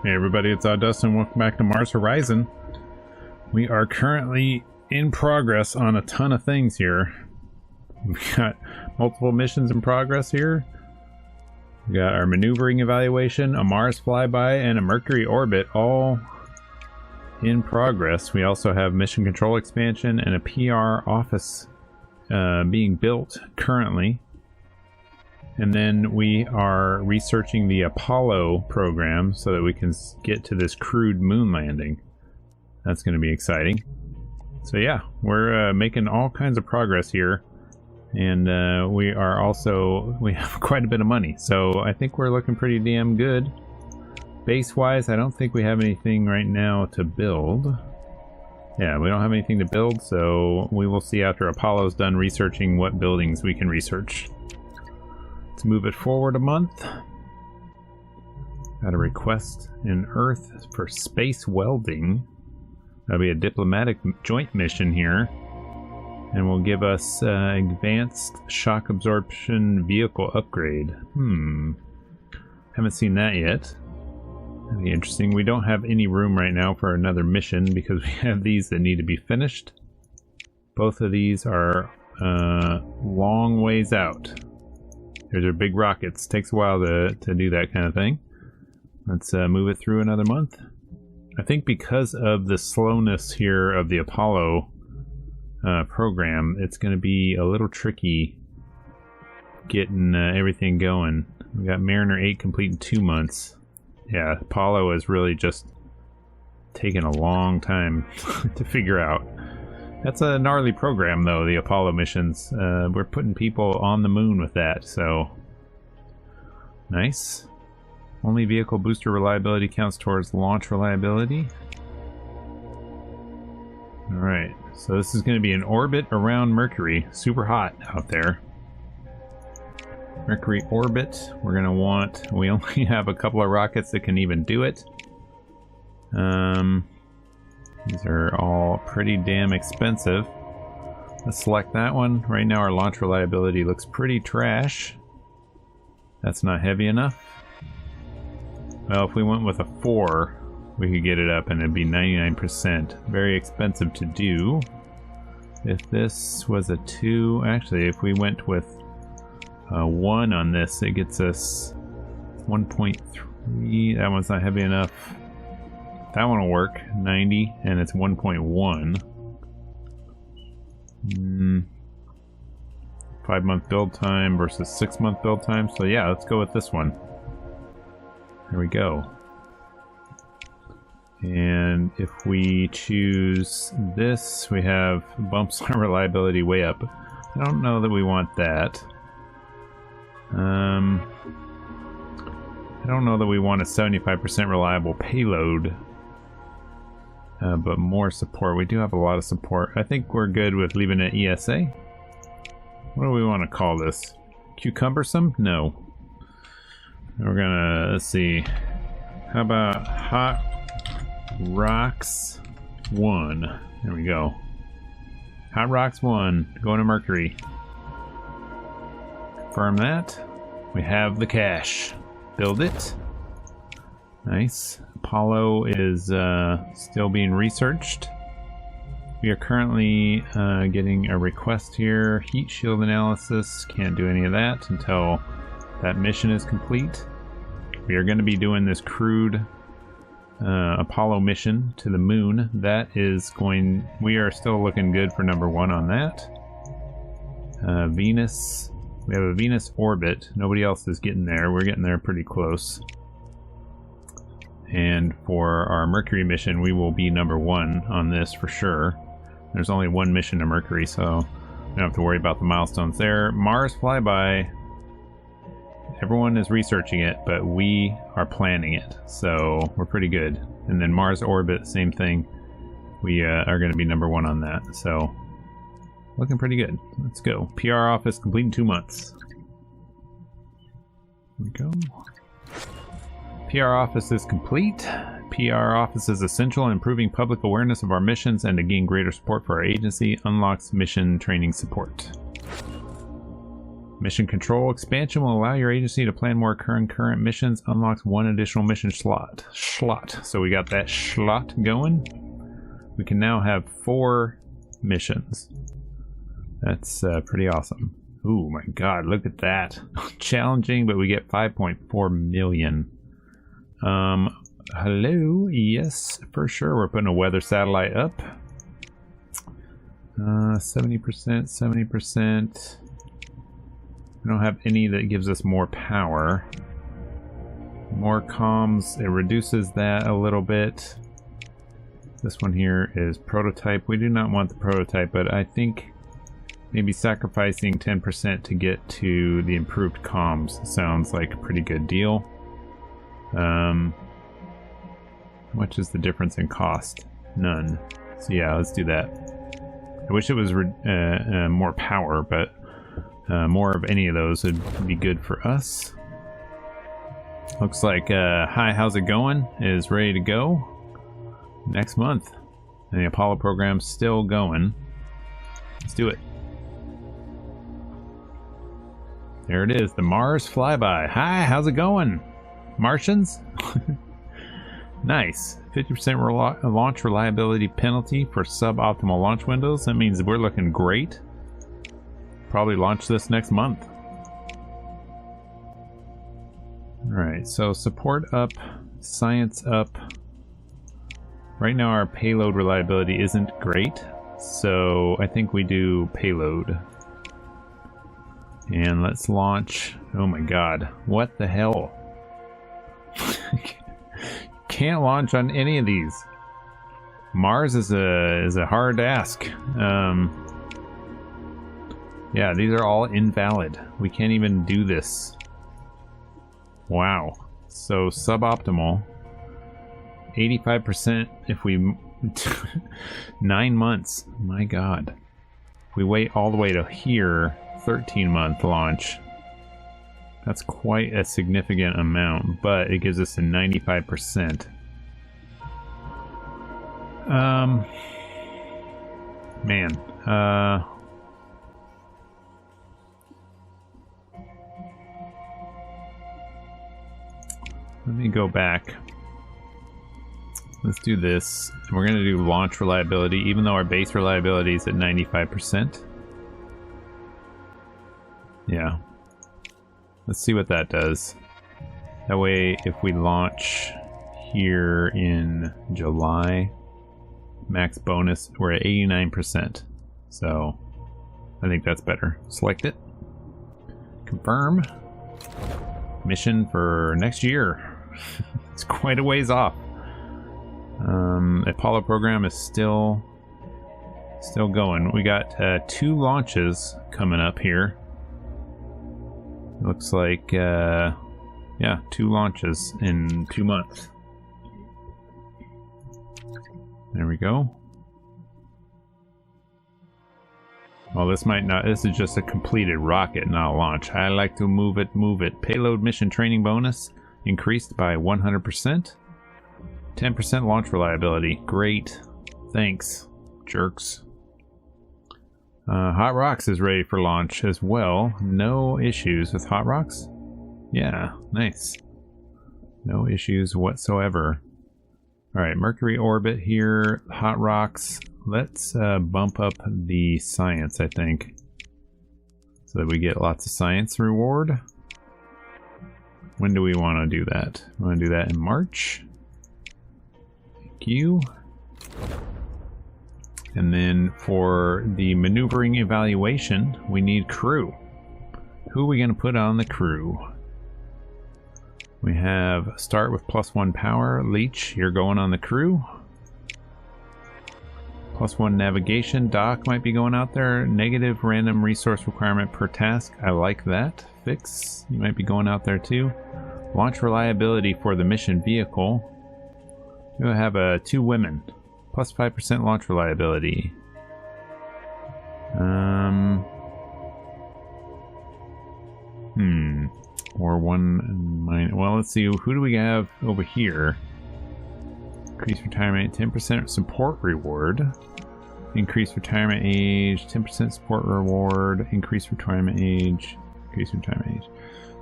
Hey everybody, it's Oddust and welcome back to Mars Horizon. We are currently in progress on a ton of things here. We've got multiple missions in progress here. We got our maneuvering evaluation, a Mars flyby, and a Mercury orbit all in progress. We also have mission control expansion and a PR office being built currently. And then we are researching the Apollo program so that we can get to this crewed moon landing. That's going to be exciting. So yeah, we're making all kinds of progress here. And we have quite a bit of money. So I think we're looking pretty damn good. Base-wise, I don't think we have anything right now to build. Yeah, we don't have anything to build, so we will see after Apollo's done researching what buildings we can research. Let's move it forward a month. Got a request in Earth for space welding. That'll be a diplomatic joint mission here. And will give us advanced shock absorption vehicle upgrade. Haven't seen that yet. That'd be interesting. We don't have any room right now for another mission because we have these that need to be finished. Both of these are long ways out. Those are big rockets. Takes a while to do that kind of thing. Let's move it through another month. I think because of the slowness here of the Apollo program, it's going to be a little tricky getting everything going. We got Mariner 8 complete in 2 months. Yeah, Apollo is really just taking a long time to figure out. That's a gnarly program, though, the Apollo missions. We're putting people on the moon with that, so... Nice. Only vehicle booster reliability counts towards launch reliability. Alright, so this is going to be an orbit around Mercury. Super hot out there. Mercury orbit, we're going to want... We only have a couple of rockets that can even do it. These are all pretty damn expensive. Let's select that one. Right now our launch reliability looks pretty trash. That's not heavy enough. Well, if we went with a 4, we could get it up and it'd be 99%. Very expensive to do. If this was a 2... Actually, if we went with a 1 on this, it gets us 1.3. That one's not heavy enough. That one will work, 90, and it's 1.1. 5-month build time versus 6-month build time. So yeah, let's go with this one. There we go. And if we choose this, we have bumps our reliability way up. I don't know that we want that. I don't know that we want a 75% reliable payload. But more support. We do have a lot of support. I think we're good with leaving it ESA. What do we want to call this? Cucumbersome? No. We're gonna, let's see. How about Hot Rocks 1? There we go. Hot Rocks 1, going to Mercury. Confirm that. We have the cash. Build it. Nice. Apollo is still being researched. We are currently getting a request here. Heat shield analysis. Can't do any of that until that mission is complete. We are going to be doing this crewed Apollo mission to the moon. That is going... We are still looking good for number 1 on that. Venus. We have a Venus orbit. Nobody else is getting there. We're getting there pretty close. And for our Mercury mission, we will be number 1 on this for sure. There's only 1 mission to Mercury, so we don't have to worry about the milestones there. Mars flyby. Everyone is researching it, but we are planning it, so we're pretty good. And then Mars orbit, same thing. We are going to be number 1 on that, so looking pretty good. Let's go. PR office complete in 2 months. Here we go. PR office is complete. PR office is essential in improving public awareness of our missions and to gain greater support for our agency. Unlocks mission training support. Mission control expansion will allow your agency to plan more concurrent missions. Unlocks 1 additional mission slot. So we got that slot going. We can now have 4 missions. That's pretty awesome. Oh my god, look at that. Challenging, but we get 5.4 million. Hello? Yes, for sure. We're putting a weather satellite up. 70%, 70%. We don't have any that gives us more power. More comms, it reduces that a little bit. This one here is prototype. We do not want the prototype, but I think maybe sacrificing 10% to get to the improved comms sounds like a pretty good deal. How much is the difference in cost? None. So yeah, let's do that. I wish it was more power, but more of any of those would be good for us. Looks like Hi, How's It Going is ready to go next month. And the Apollo program's still going. Let's do it. There it is, the Mars flyby. Hi, how's it going? Martians? Nice. 50% launch reliability penalty for suboptimal launch windows. That means we're looking great. Probably launch this next month. Alright, so support up, science up. Right now our payload reliability isn't great, so I think we do payload. And let's launch. Oh my god, what the hell? Can't launch on any of these. Mars is a hard ask. Yeah, these are all invalid. We can't even do this. Wow. So suboptimal. 85% if we 9 months. My god. If we wait all the way to here, 13-month launch. That's quite a significant amount, but it gives us a 95%. Man. Let me go back. Let's do this. We're going to do launch reliability, even though our base reliability is at 95%. Yeah. Let's see what that does. That way, if we launch here in July, max bonus, we're at 89%. So, I think that's better. Select it. Confirm. Mission for next year. It's quite a ways off. Apollo program is still going. We got 2 launches coming up here. Looks like yeah, 2 launches in 2 months. There we go. Well, this might not. This is just a completed rocket, not a launch. I like to move it, move it. Payload mission training bonus increased by 100%. 10% launch reliability. Great. Thanks, jerks. Hot Rocks is ready for launch as well. No issues with Hot Rocks. Yeah, nice. No issues whatsoever. Alright, Mercury orbit here. Hot Rocks. Let's bump up the science, I think. So that we get lots of science reward. When do we want to do that? We want to do that in March. Thank you. And then for the maneuvering evaluation, we need crew. Who are we going to put on the crew? We have start with +1 power. Leech, you're going on the crew. +1 navigation. Doc might be going out there. Negative random resource requirement per task. I like that. Fix, you might be going out there too. Launch reliability for the mission vehicle. We'll have 2 women. +5% launch reliability. Or 1 well, let's see. Who do we have over here? Increase retirement, 10% support reward. Increase retirement age, 10% support reward. Increase retirement age. Increase your time range.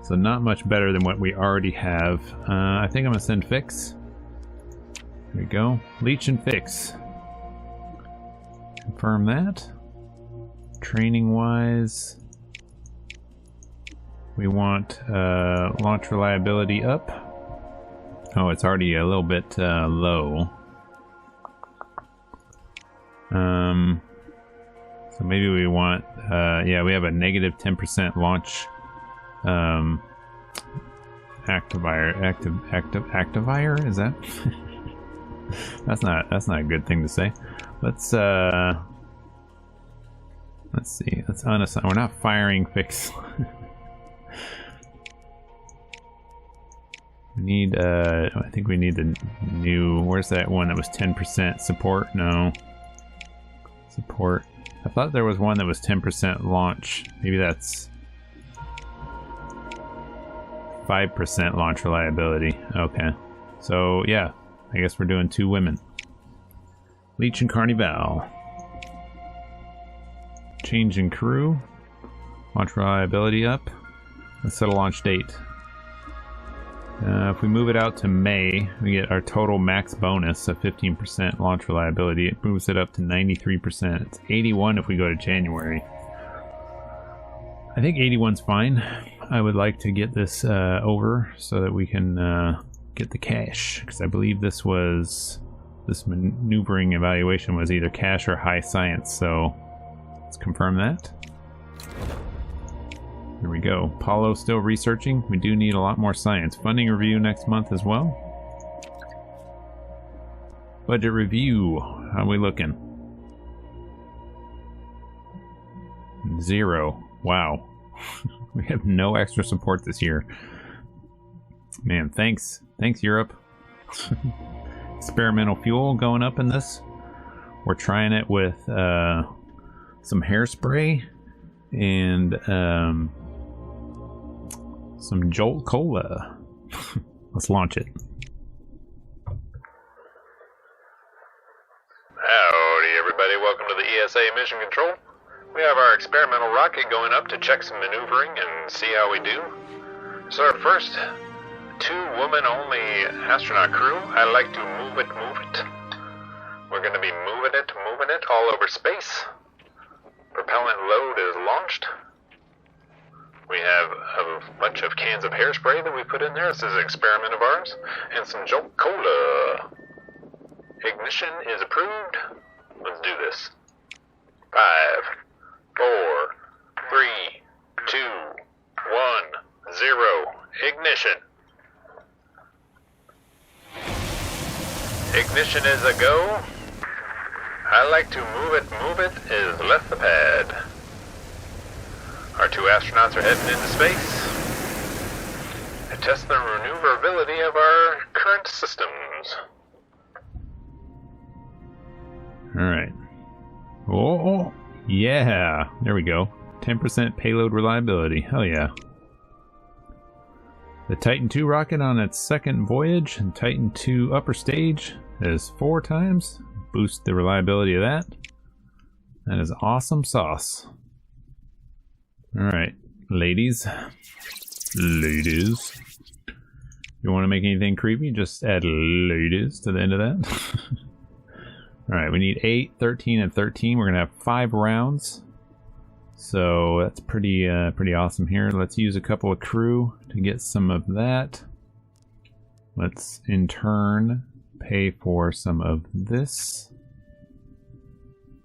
So not much better than what we already have. I think I'm gonna send Fix. There we go. Leech and Fix. Confirm that. Training wise, we want launch reliability up. Oh, it's already a little bit low. So maybe we want, yeah, we have a negative 10% launch activier, is that? that's not a good thing to say. Let's see, let's unassign. We're not firing Fix. We need, I think we need the new, where's that one that was 10% support? No. Support. I thought there was one that was 10% launch. Maybe that's 5% launch reliability. Okay. So, yeah. I guess we're doing 2 women. Leech and Carnival. Change in crew. Launch reliability up. Let's set a launch date. If we move it out to May, we get our total max bonus of 15% launch reliability. It moves it up to 93%. It's 81 if we go to January. I think 81's fine. I would like to get this over so that we can get the cash, because I believe this maneuvering evaluation was either cash or high science, so let's confirm that. There we go. Paulo still researching. We do need a lot more science. Funding review next month as well. Budget review. How are we looking? 0. Wow. We have no extra support this year. Man, thanks. Thanks, Europe. Experimental fuel going up in this. We're trying it with some hairspray and some Jolt Cola. Let's launch it. Howdy, everybody. Welcome to the ESA Mission Control. We have our experimental rocket going up to check some maneuvering and see how we do. So first, 2-woman-only astronaut crew. I like to move it. We're going to be moving it all over space. Propellant load is launched. We have a bunch of cans of hairspray that we put in there. This is an experiment of ours. And some Jolt Cola. Ignition is approved. Let's do this. 5, 4, 3, 2, 1, 0. Ignition. Ignition is a go. I like to move it is left the pad. Our 2 astronauts are heading into space to test the maneuverability of our current systems. Alright. Oh, yeah. There we go. 10% payload reliability. Hell yeah. The Titan II rocket on its second voyage and Titan II upper stage is 4 times. Boost the reliability of that. That is awesome sauce. Alright, ladies. You want to make anything creepy? Just add ladies to the end of that. Alright, we need 8, 13, and 13. We're going to have 5 rounds. So that's pretty awesome here. Let's use a couple of crew to get some of that. Let's in turn pay for some of this.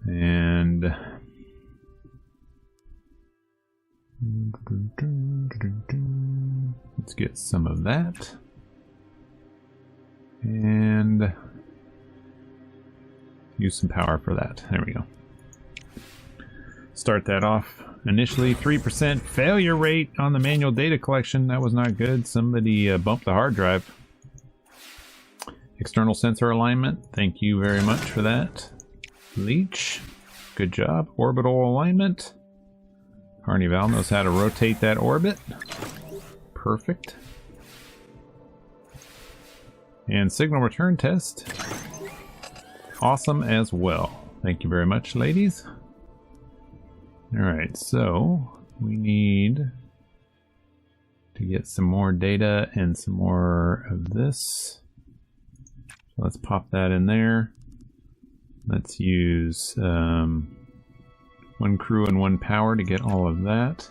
And let's get some of that. And use some power for that. There we go. Start that off. Initially 3% failure rate on the manual data collection. That was not good. Somebody bumped the hard drive. External sensor alignment. Thank you very much for that. Leech. Good job. Orbital alignment. Carnival knows how to rotate that orbit. Perfect. And signal return test. Awesome as well. Thank you very much, ladies. Alright, so we need to get some more data and some more of this. So let's pop that in there. Let's use 1 crew and 1 power to get all of that.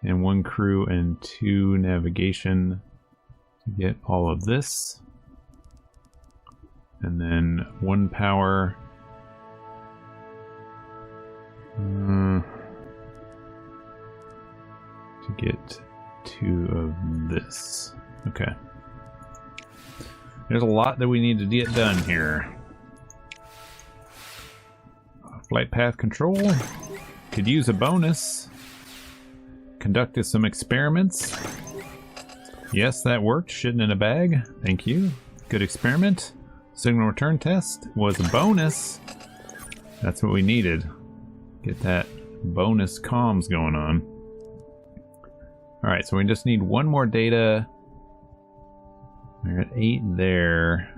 And 1 crew and 2 navigation to get all of this. And then 1 power. To get 2 of this. Okay. There's a lot that we need to get done here. Flight path control. Could use a bonus. Conducted some experiments. Yes, that worked. Shitting in a bag. Thank you. Good experiment. Signal return test was a bonus. That's what we needed. Get that bonus comms going on. Alright, so we just need 1 more data. We're at 8 there.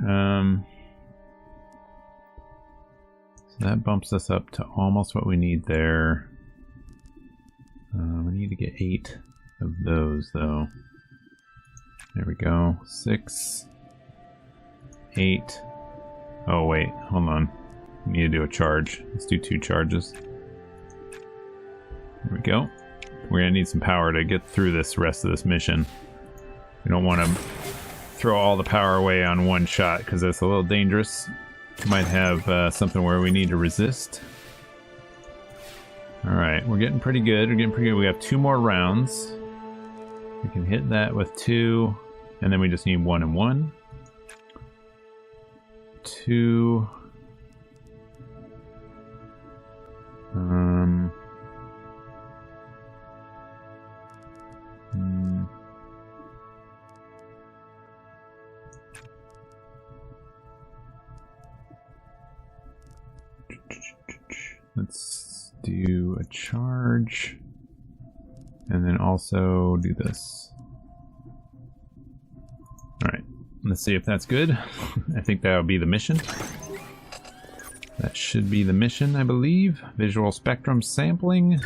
So that bumps us up to almost what we need there. We need to get 8 of those though. There we go. 6, 8. Oh wait, hold on. We need to do a charge. Let's do 2 charges. There we go. We're gonna need some power to get through this rest of this mission. We don't want to throw all the power away on one shot because that's a little dangerous. Might have something where we need to resist. Alright, we're getting pretty good. We have 2 more rounds. We can hit that with 2, and then we just need 1 and 1. 2. Let's do a charge and then also do this. Alright, let's see if that's good. I think that'll be the mission. That should be the mission, I believe. Visual spectrum sampling.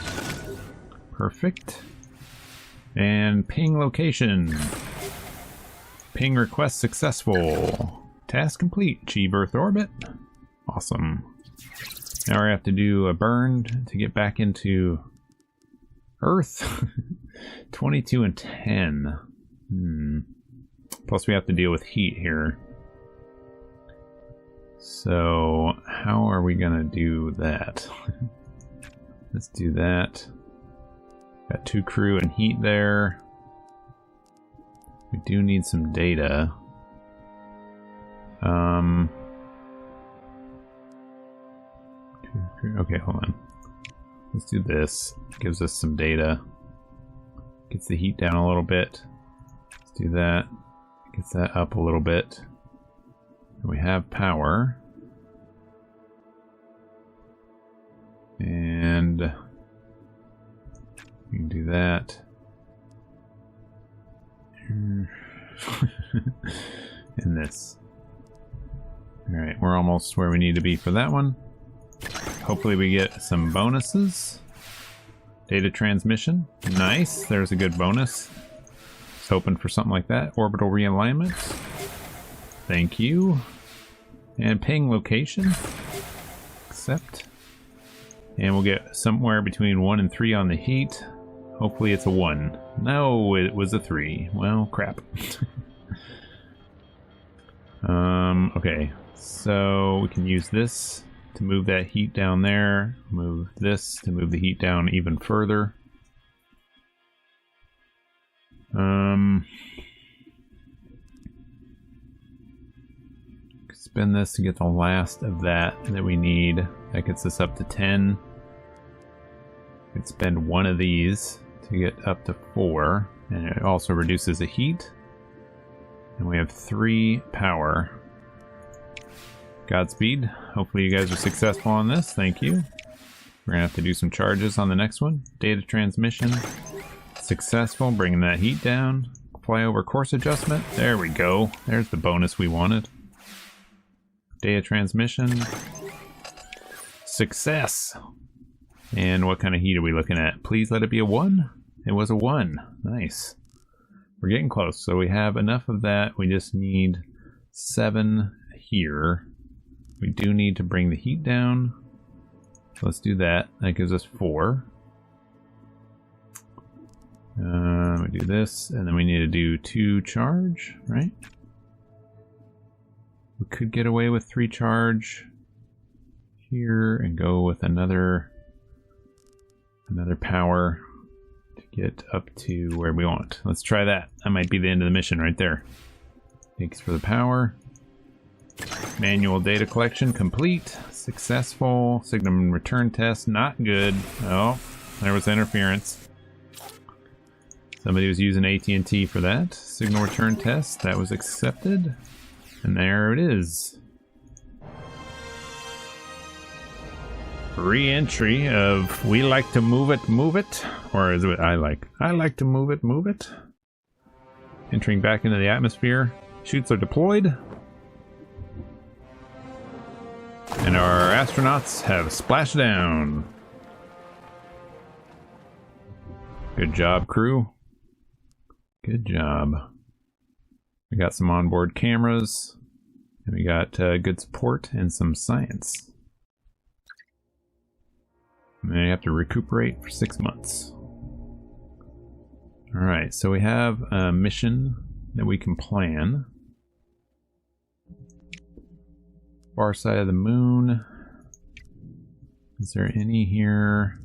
Perfect. And ping location. Ping request successful. Task complete. Achieve Earth orbit. Awesome. Now we have to do a burn to get back into Earth. 22 and 10. Plus we have to deal with heat here. So how are we gonna do that? Let's do that. Got 2 crew and heat there. We do need some data. Okay, hold on. Let's do this. Gives us some data. Gets the heat down a little bit. Let's do that. Gets that up a little bit. And we have power. And we can do that. And this. Alright, we're almost where we need to be for that one. Hopefully we get some bonuses. Data transmission. Nice. There's a good bonus. Just hoping for something like that. Orbital realignment. Thank you. And ping location. Accept. And we'll get somewhere between 1 and 3 on the heat. Hopefully it's a 1. No, it was a 3. Well, crap. Okay. So we can use this to move that heat down there. Move this to move the heat down even further. Spin this to get the last of that we need. That gets us up to 10. We could spend 1 of these to get up to 4. And it also reduces the heat. And we have 3 power. Godspeed. Hopefully you guys are successful on this. Thank you. We're gonna have to do some charges on the next one. Data transmission. Successful. Bringing that heat down. Flyover course adjustment. There we go. There's the bonus we wanted. Data transmission. Success. And what kind of heat are we looking at? Please let it be a 1. It was a 1. Nice. We're getting close. So we have enough of that. We just need 7 here. We do need to bring the heat down. So let's do that. That gives us 4. We do this, and then we need to do 2 charge, right? We could get away with 3 charge here and go with another power to get up to where we want. Let's try that. That might be the end of the mission right there. Thanks for the power. Manual data collection complete. Successful. Signum return test not good. Oh, there was interference. Somebody was using AT&T for that. Signal return test, that was accepted. And there it is. Re-entry of we like to move it. Or is it I like to move it. Entering back into the atmosphere. Chutes are deployed. And our astronauts have splashed down. Good job, crew. Good job. We got some onboard cameras, and we got good support and some science. And then you have to recuperate for 6 months. Alright, so we have a mission that we can plan. Far side of the moon. Is there any here?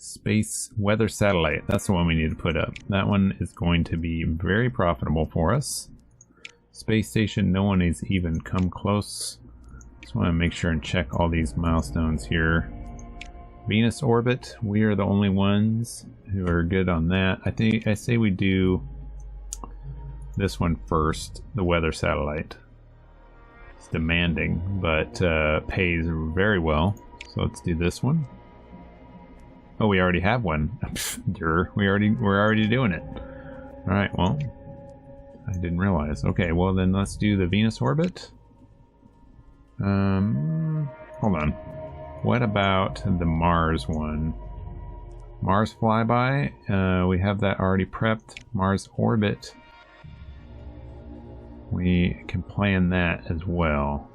Space weather satellite. That's the one we need to put up. That one is going to be very profitable for us. Space station, no one has even come close. Just want to make sure and check all these milestones here. Venus orbit, we are the only ones who are good on that. I say we do this one first, the weather satellite. It's demanding, but pays very well. So let's do this one. Oh, we already have one. We're already doing it. All right. Well, I didn't realize. Okay. Well, then let's do the Venus orbit. Hold on. What about the Mars one? Mars flyby. We have that already prepped. Mars orbit. We can plan that as well.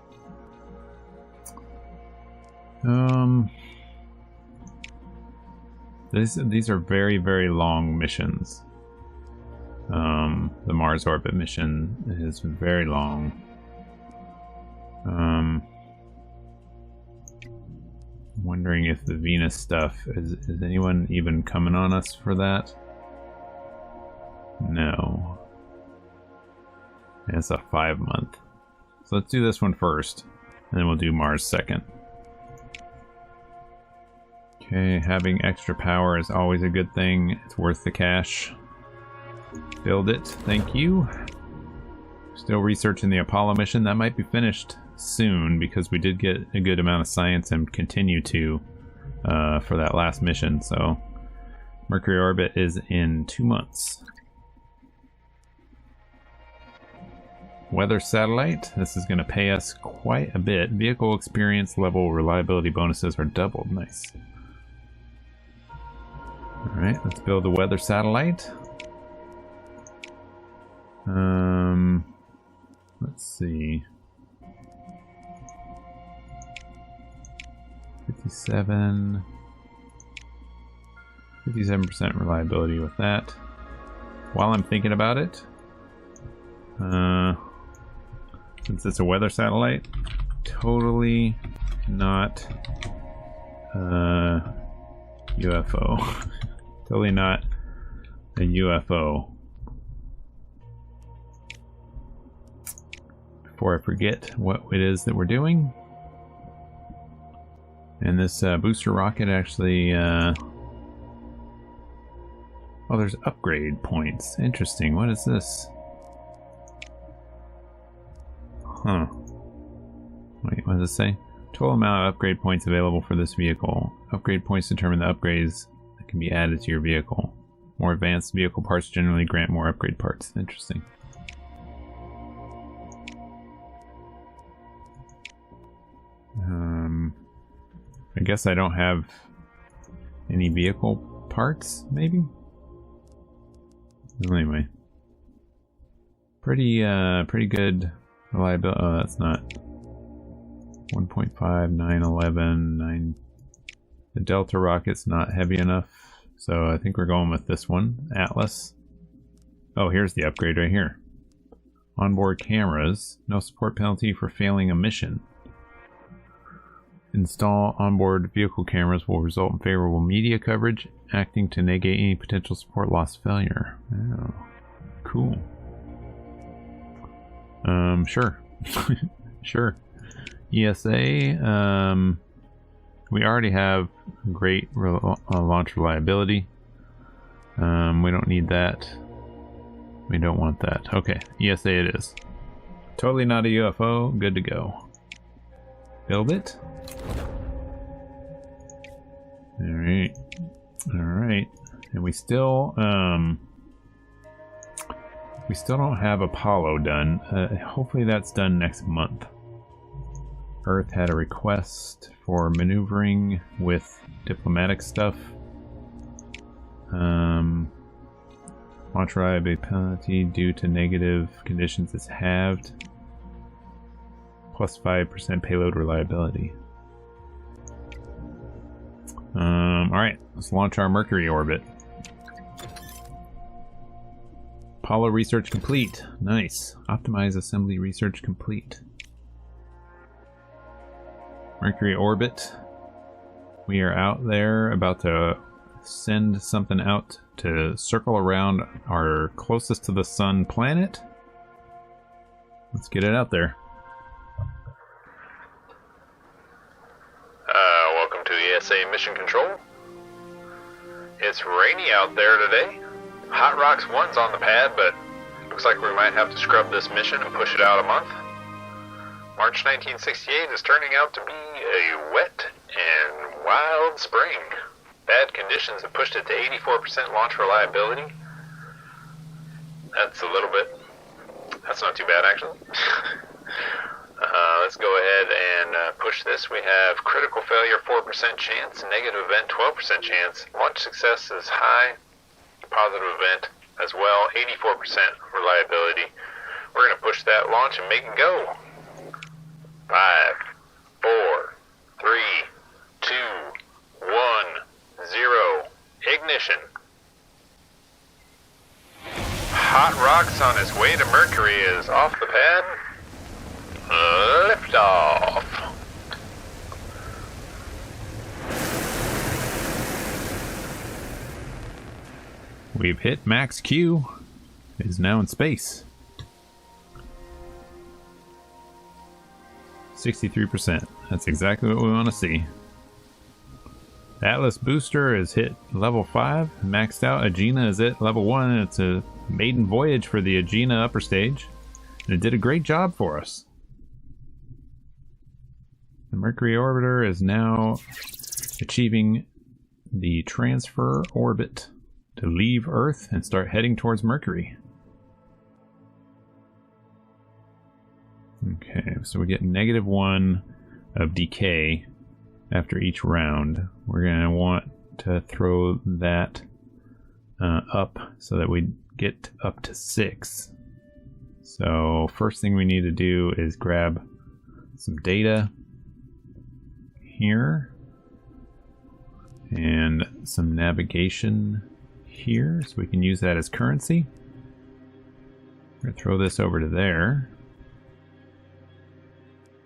These are very, very long missions. The Mars orbit mission is very long. Wondering if the Venus stuff is anyone even coming on us for that? No. It's a 5-month. So let's do this one first, and then we'll do Mars second. Okay, having extra power is always a good thing. It's worth the cash. Build it. Thank you. Still researching the Apollo mission. That might be finished soon because we did get a good amount of science and continue to for that last mission. So Mercury orbit is in 2 months. Weather satellite. This is going to pay us quite a bit. Vehicle experience level reliability bonuses are doubled. Nice. Alright, let's build a weather satellite. Let's see. 57% reliability with that. While I'm thinking about it, since it's a weather satellite, totally not UFO. Totally not a UFO. Before I forget what it is that we're doing. And this booster rocket actually... oh, there's upgrade points. Interesting. What is this? Huh. Wait, what does it say? Total amount of upgrade points available for this vehicle. Upgrade points determine the upgrades that can be added to your vehicle. More advanced vehicle parts generally grant more upgrade parts. Interesting. I guess I don't have any vehicle parts, maybe? Well, anyway. Pretty good reliability. Oh, that's not 1.5, 911, 9. The Delta rocket's not heavy enough, so I think we're going with this one, Atlas. Oh, here's the upgrade right here. Onboard cameras, no support penalty for failing a mission. Install onboard vehicle cameras will result in favorable media coverage, acting to negate any potential support loss failure. Oh, cool. Sure. Sure. ESA, we already have great launch reliability. We don't need that. We don't want that. Okay, ESA it is. Totally not a UFO, good to go. Build it. Alright. Alright. And we still don't have Apollo done. Hopefully that's done next month. Earth had a request for maneuvering with diplomatic stuff. Launch reliability penalty due to negative conditions is halved. Plus 5% payload reliability. Alright, let's launch our Mercury orbit. Apollo research complete. Nice. Optimize assembly research complete. Mercury orbit. We are out there about to send something out to circle around our closest to the sun planet. Let's get it out there. Welcome to ESA Mission Control. It's rainy out there today. Hot Rocks 1's on the pad, but looks like we might have to scrub this mission and push it out a month. March 1968 is turning out to be a wet and wild spring. Bad conditions have pushed it to 84% launch reliability. That's not too bad actually. Let's go ahead and push this. We have critical failure 4% chance, negative event 12% chance, launch success is high, positive event as well, 84% reliability. We're going to push that launch and make it go. 5, 4, 3, 2, 1, 0. Ignition. Hot Rocks on his way to Mercury is off the pad. Liftoff. We've hit Max Q. It is now in space. 63%. That's exactly what we want to see. The Atlas booster is hit level 5, maxed out. Agena is at level 1, and it's a maiden voyage for the Agena upper stage. And it did a great job for us. The Mercury orbiter is now achieving the transfer orbit to leave Earth and start heading towards Mercury. Okay, so we get -1 of decay after each round. We're going to want to throw that up so that we get up to 6. So first thing we need to do is grab some data here and some navigation here so we can use that as currency. We're going to throw this over to there.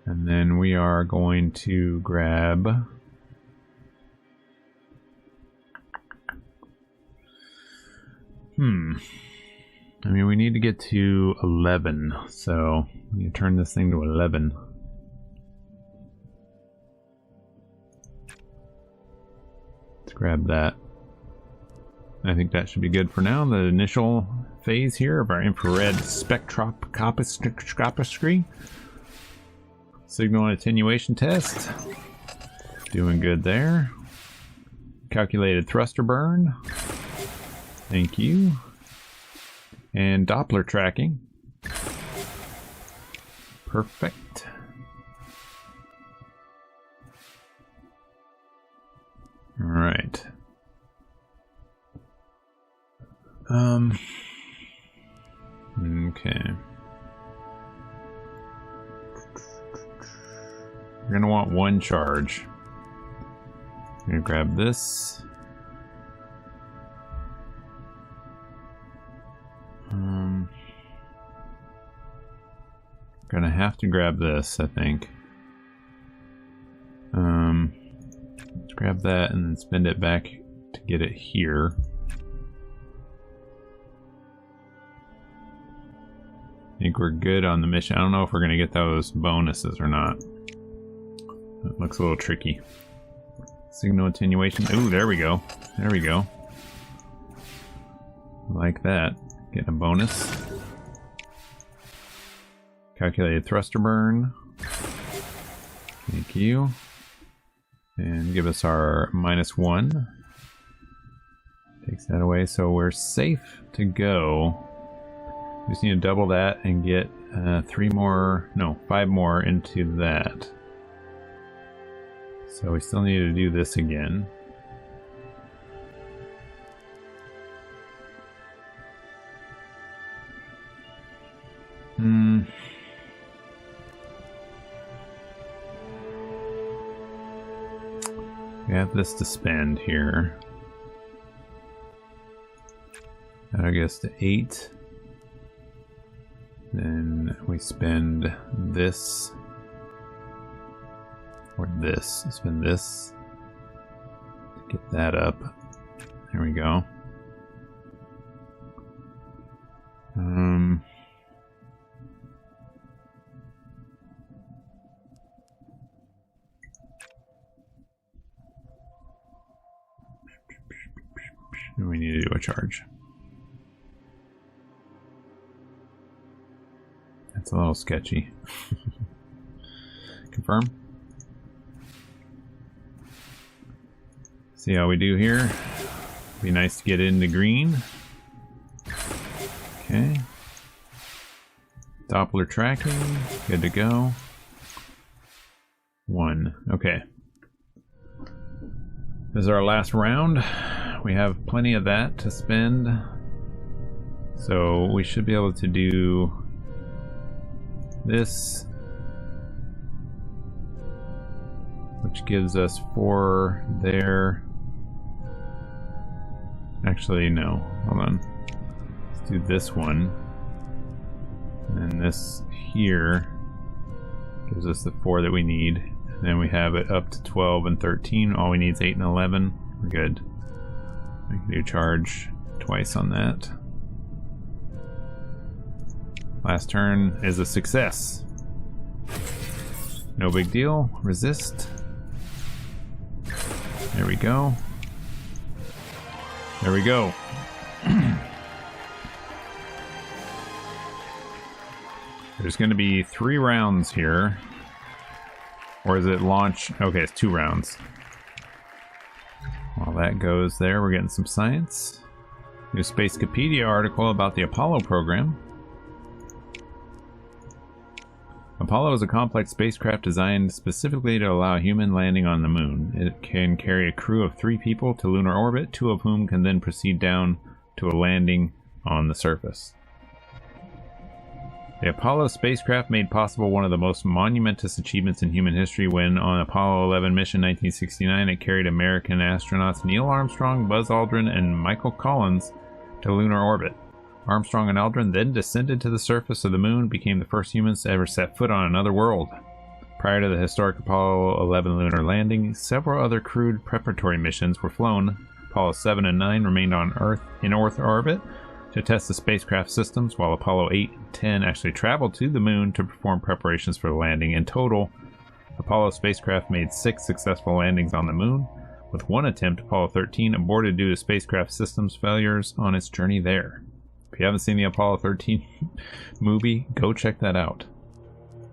And then we are going to grab I mean, we need to get to 11, so we can turn this thing to 11. Let's grab that. I think that should be good for now. The initial phase here of our infrared spectroscopy. Signal and attenuation test. Doing good there. Calculated thruster burn. Thank you. And Doppler tracking. Perfect. All right. Okay. You're gonna want one charge. I'm gonna grab this. Gonna have to grab this, I think. Let's grab that and then spend it back to get it here. I think we're good on the mission. I don't know if we're gonna get those bonuses or not. That looks a little tricky. Signal attenuation. Ooh, there we go. There we go. Like that. Getting a bonus. Calculated thruster burn. Thank you. And give us our -1. Takes that away, so we're safe to go. We just need to double that and get 5 more into that. So we still need to do this again. We have this to spend here. That'll get us to 8. Then we spend this. Or this. Spend this. To get that up. There we go. We need to do a charge. That's a little sketchy. Confirm. See how we do here. Be nice to get into green. Okay. Doppler tracking. Good to go. 1. Okay. This is our last round. We have plenty of that to spend. So we should be able to do this, which gives us 4 there. Actually, no. Hold on. Let's do this one. And then this here gives us the 4 that we need. And then we have it up to 12 and 13. All we need is 8 and 11. We're good. We can do charge twice on that. Last turn is a success. No big deal. Resist. There we go. There we go. There's going to be 3 rounds here. Or is it launch? Okay, it's 2 rounds. While that goes there, we're getting some science. New Spacepedia article about the Apollo program. Apollo is a complex spacecraft designed specifically to allow human landing on the moon. It can carry a crew of 3 people to lunar orbit, 2 of whom can then proceed down to a landing on the surface. The Apollo spacecraft made possible one of the most monumentous achievements in human history when, on Apollo 11 mission 1969, it carried American astronauts Neil Armstrong, Buzz Aldrin, and Michael Collins to lunar orbit. Armstrong and Aldrin then descended to the surface of the moon and became the first humans to ever set foot on another world. Prior to the historic Apollo 11 lunar landing, several other crewed preparatory missions were flown. Apollo 7 and 9 remained on Earth in Earth orbit to test the spacecraft systems, while Apollo 8 and 10 actually traveled to the moon to perform preparations for the landing. In total, Apollo spacecraft made 6 successful landings on the moon. With 1 attempt, Apollo 13 aborted due to spacecraft systems failures on its journey there. If you haven't seen the Apollo 13 movie, go check that out.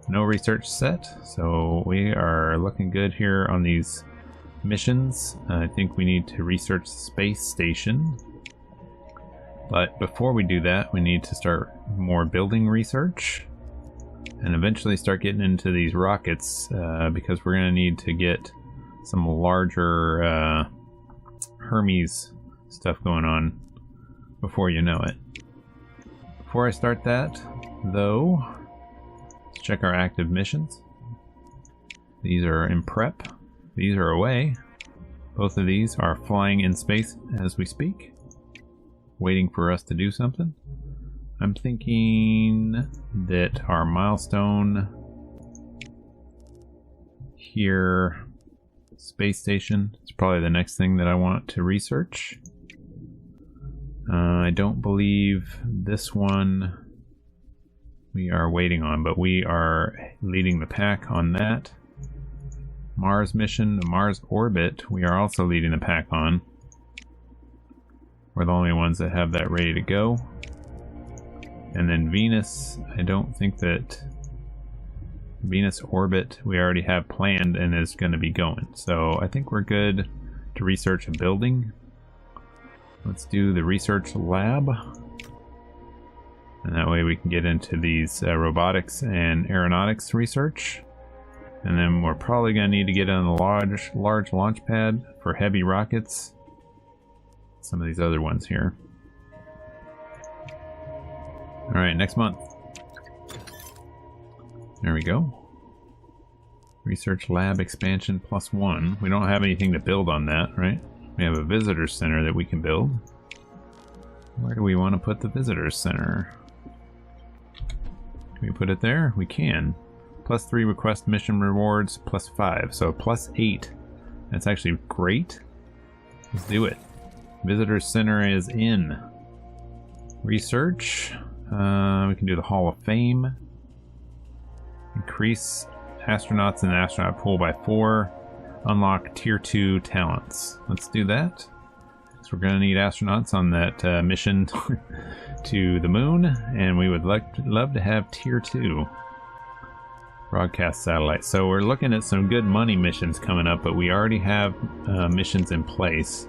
No research set, so we are looking good here on these missions. I think we need to research the space station. But before we do that, we need to start more building research. And eventually start getting into these rockets, because we're going to need to get some larger Hermes stuff going on before you know it. Before I start that, though, let's check our active missions. These are in prep. These are away. Both of these are flying in space as we speak, waiting for us to do something. I'm thinking that our milestone here, space station, is probably the next thing that I want to research. I don't believe this one we are waiting on, but we are leading the pack on that. Mars mission, the Mars orbit, we are also leading the pack on. We're the only ones that have that ready to go. And then Venus, I don't think that Venus orbit we already have planned and is going to be going. So I think we're good to research a building. Let's do the research lab. And that way we can get into these robotics and aeronautics research. And then we're probably going to need to get on the large launch pad for heavy rockets. Some of these other ones here. Alright, next month. There we go. Research lab expansion +1. We don't have anything to build on that, right? We have a visitor center that we can build. Where do we want to put the visitor center? Can we put it there? We can. +3 request mission rewards, +5. So +8. That's actually great. Let's do it. Visitor center is in. Research. We can do the Hall of Fame. Increase astronauts in the astronaut pool by 4. Unlock tier 2 talents. Let's do that. So we're going to need astronauts on that mission to the moon, and we would love to have tier 2 broadcast satellites. So we're looking at some good money missions coming up, but we already have missions in place.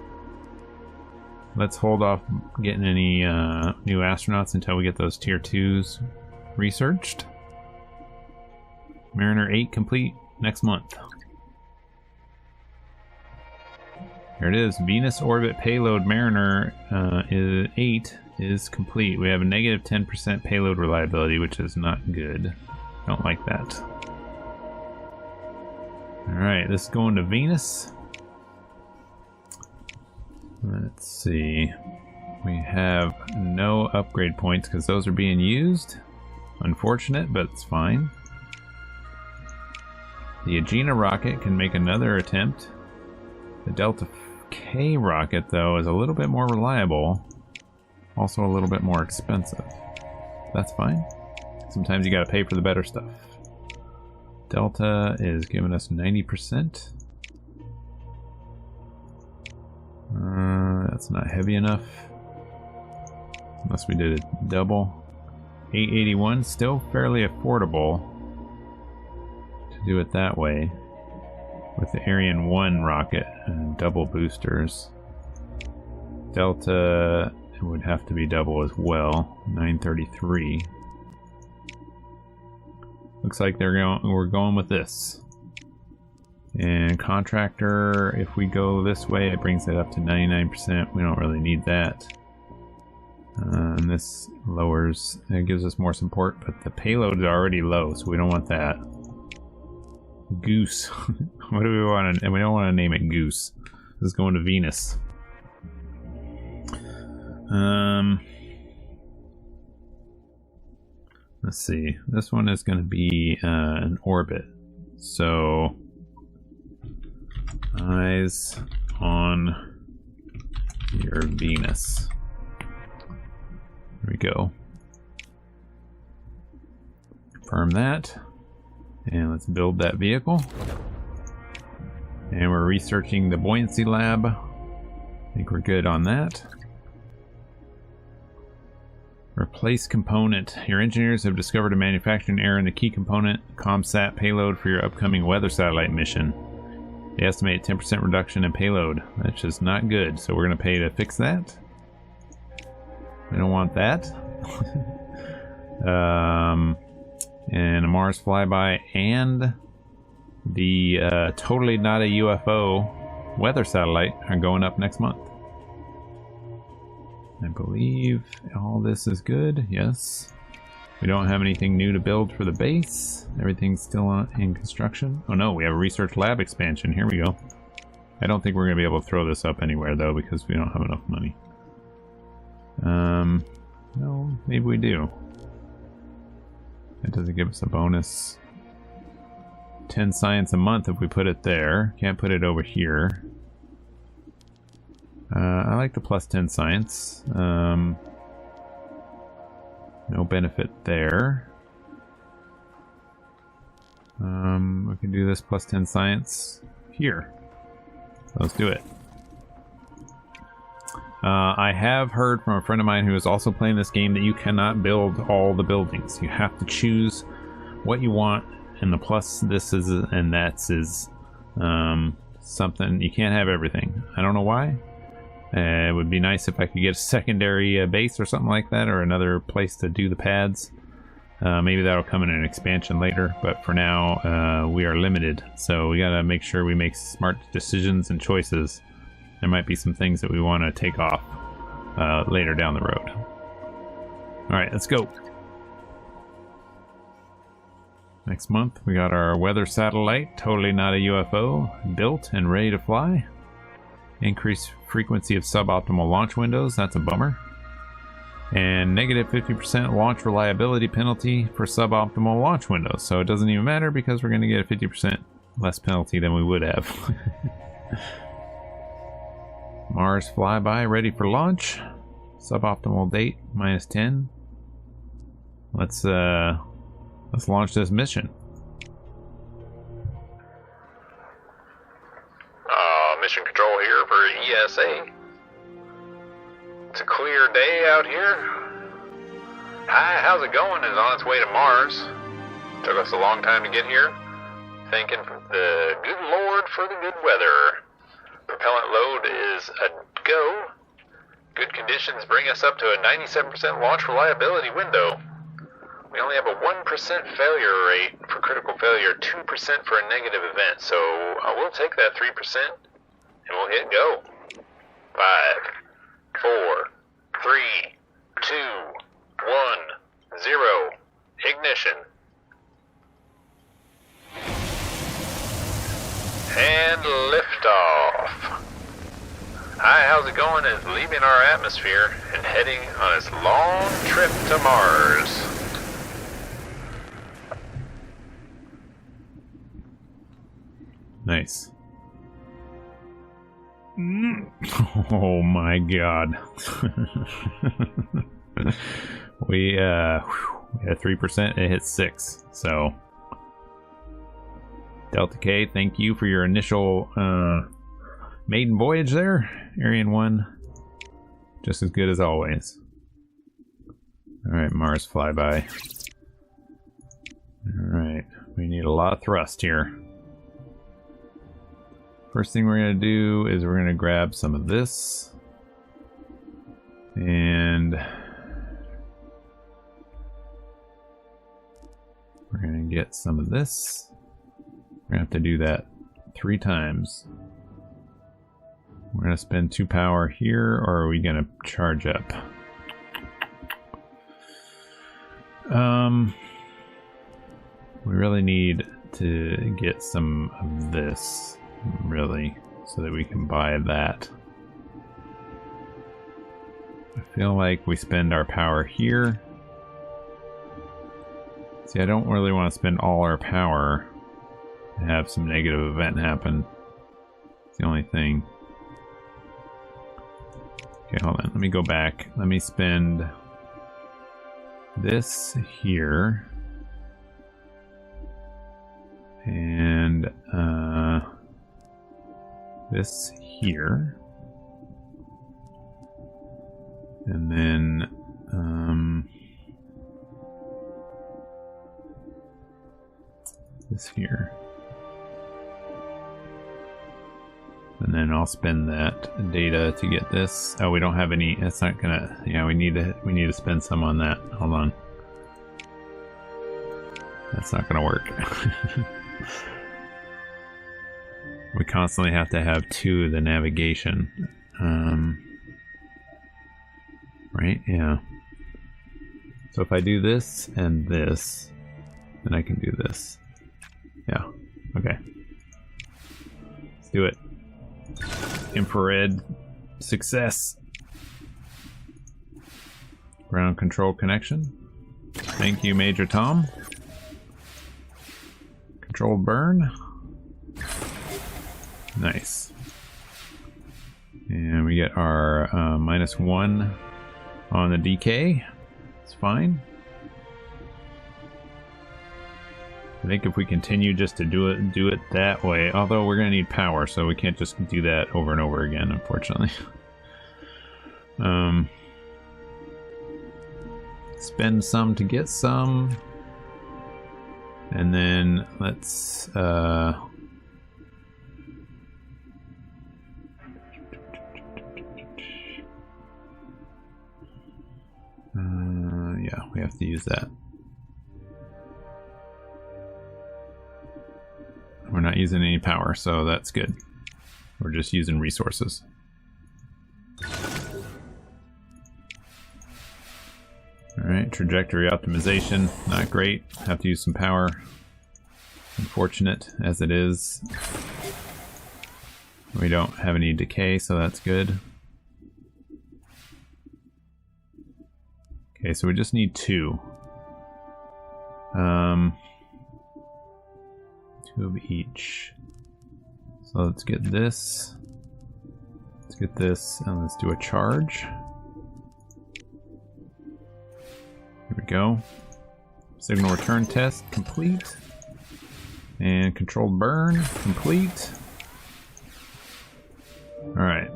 Let's hold off getting any new astronauts until we get those tier 2s researched. Mariner 8 complete next month. Here it is. Venus orbit payload Mariner 8 is complete. We have a negative 10% payload reliability, which is not good. Don't like that. Alright, this is going to Venus. Let's see. We have no upgrade points because those are being used. Unfortunate, but it's fine. The Agena rocket can make another attempt. The Delta K rocket, though, is a little bit more reliable. Also a little bit more expensive. That's fine. Sometimes you gotta pay for the better stuff. Delta is giving us 90%. That's not heavy enough. Unless we did a double. 881, still fairly affordable to do it that way. With the Ariane 1 rocket and double boosters. Delta would have to be double as well. 933. Looks like we're going with this. And contractor, if we go this way, it brings it up to 99%. We don't really need that. And this lowers, it gives us more support, but the payload is already low, so we don't want that. Goose. What do we want to, and we don't want to name it Goose. This is going to Venus. Let's see. This one is going to be an orbit. So, eyes on your Venus. There we go. Confirm that. And let's build that vehicle. And we're researching the buoyancy lab. I think we're good on that. Replace component. Your engineers have discovered a manufacturing error in the key component ComSat payload for your upcoming weather satellite mission. They estimate 10% reduction in payload. That's just not good, so we're going to pay to fix that. We don't want that. And a Mars flyby and the totally not a UFO weather satellite are going up next month. I believe all this is good. Yes. We don't have anything new to build for the base. Everything's still in construction. Oh no, we have a research lab expansion. Here we go. I don't think we're going to be able to throw this up anywhere though because we don't have enough money. No, maybe we do. That doesn't give us a bonus. 10 science a month if we put it there. Can't put it over here. I like the plus 10 science. No benefit there. We can do this plus 10 science here. Let's do it. I have heard from a friend of mine who is also playing this game that you cannot build all the buildings. You have to choose what you want, and the plus this is and that's is something. You can't have everything. I don't know why. It would be nice if I could get a secondary base or something like that, or another place to do the pads. Maybe that'll come in an expansion later, but for now we are limited, so we gotta make sure we make smart decisions and choices. There might be some things that we want to take off later down the road. Alright, let's go. Next month we got our weather satellite, totally not a UFO, built and ready to fly. Increased frequency of suboptimal launch windows, that's a bummer. And negative 50% launch reliability penalty for suboptimal launch windows. So it doesn't even matter because we're going to get a 50% less penalty than we would have. Mars flyby ready for launch. Suboptimal date -10. Let's launch this mission. Mission control here for ESA. It's a clear day out here. Hi, how's it going? Is on its way to Mars. Took us a long time to get here. Thanking the good Lord for the good weather. Propellant load is a go. Good conditions bring us up to a 97% launch reliability window. We only have a 1% failure rate for critical failure, 2% for a negative event, so we'll take that 3% and we'll hit go. 5, 4, 3, 2, 1, 0. Ignition. And liftoff. Hi, how's it going? Is leaving our atmosphere and heading on its long trip to Mars. Nice. Oh my god. We had 3%, it hit 6, so Delta K, thank you for your initial maiden voyage there. Ariane 1, just as good as always. Alright, Mars flyby. Alright, we need a lot of thrust here. First thing we're going to do is we're going to grab some of this. And we're going to get some of this. We're going to have to do that 3 times. We're going to spend 2 power here, or are we going to charge up? We really need to get some of this, really, so that we can buy that. I feel like we spend our power here. See, I don't really want to spend all our power and have some negative event happen. It's the only thing. Okay, hold on. Let me go back. Let me spend this here. And this here. And then this here. And then I'll spend that data to get this. Oh, we don't have any. That's not gonna. Yeah, we need to spend some on that. Hold on. That's not gonna work. We constantly have to have 2 of the navigation. Right? Yeah. So if I do this and this, then I can do this. Yeah, okay. Let's do it. Infrared success. Ground control connection. Thank you, Major Tom. Controlled burn. Nice. And we get our -1 on the decay. It's fine. I think if we continue just to do it that way, although we're gonna need power, so we can't just do that over and over again, unfortunately. Spend some to get some, and then let's yeah, we have to use that. We're not using any power, so that's good. We're just using resources. Alright, trajectory optimization, not great. Have to use some power. Unfortunate as it is. We don't have any decay, so that's good. Okay, so we just need 2. 2 of each. So let's get this. Let's get this, and let's do a charge. Here we go. Signal return test complete. And controlled burn complete. Alright.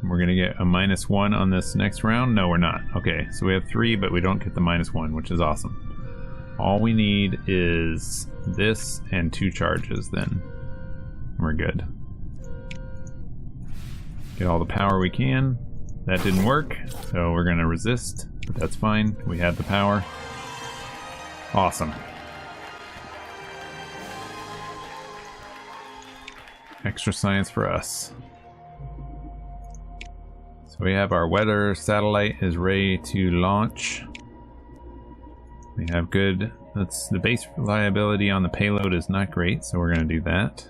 We're gonna get a -1 on this next round? No, we're not. Okay, so we have 3, but we don't get the -1, which is awesome. All we need is this and 2 charges then. We're good. Get all the power we can. That didn't work, so we're gonna resist, but that's fine. We had the power. Awesome. Extra science for us. So we have our weather satellite is ready to launch. We have good, that's the base reliability on the payload is not great, so we're gonna do that.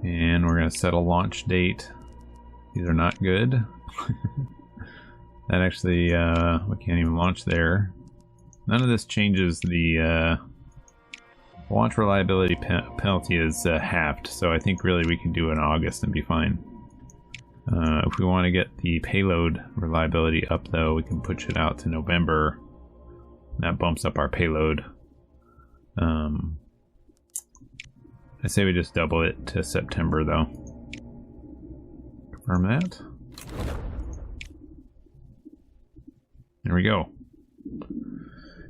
And we're gonna set a launch date. These are not good. That actually, we can't even launch there. None of this changes the launch reliability penalty is halved, so I think really we can do it in August and be fine. If we want to get the payload reliability up though, we can push it out to November. That bumps up our payload. I say we just double it to September though. Confirm that. There we go.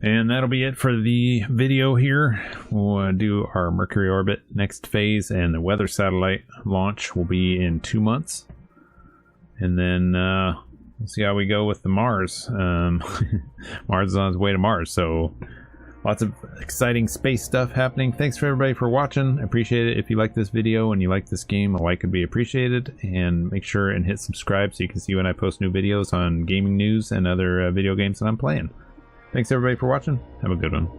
And that'll be it for the video here. We'll do our Mercury orbit next phase, and the weather satellite launch will be in 2 months. And then we'll see how we go with the Mars. Mars is on its way to Mars, so lots of exciting space stuff happening. Thanks for everybody for watching. I appreciate it. If you like this video and you like this game, a like would be appreciated. And make sure and hit subscribe so you can see when I post new videos on gaming news and other video games that I'm playing. Thanks everybody for watching. Have a good one.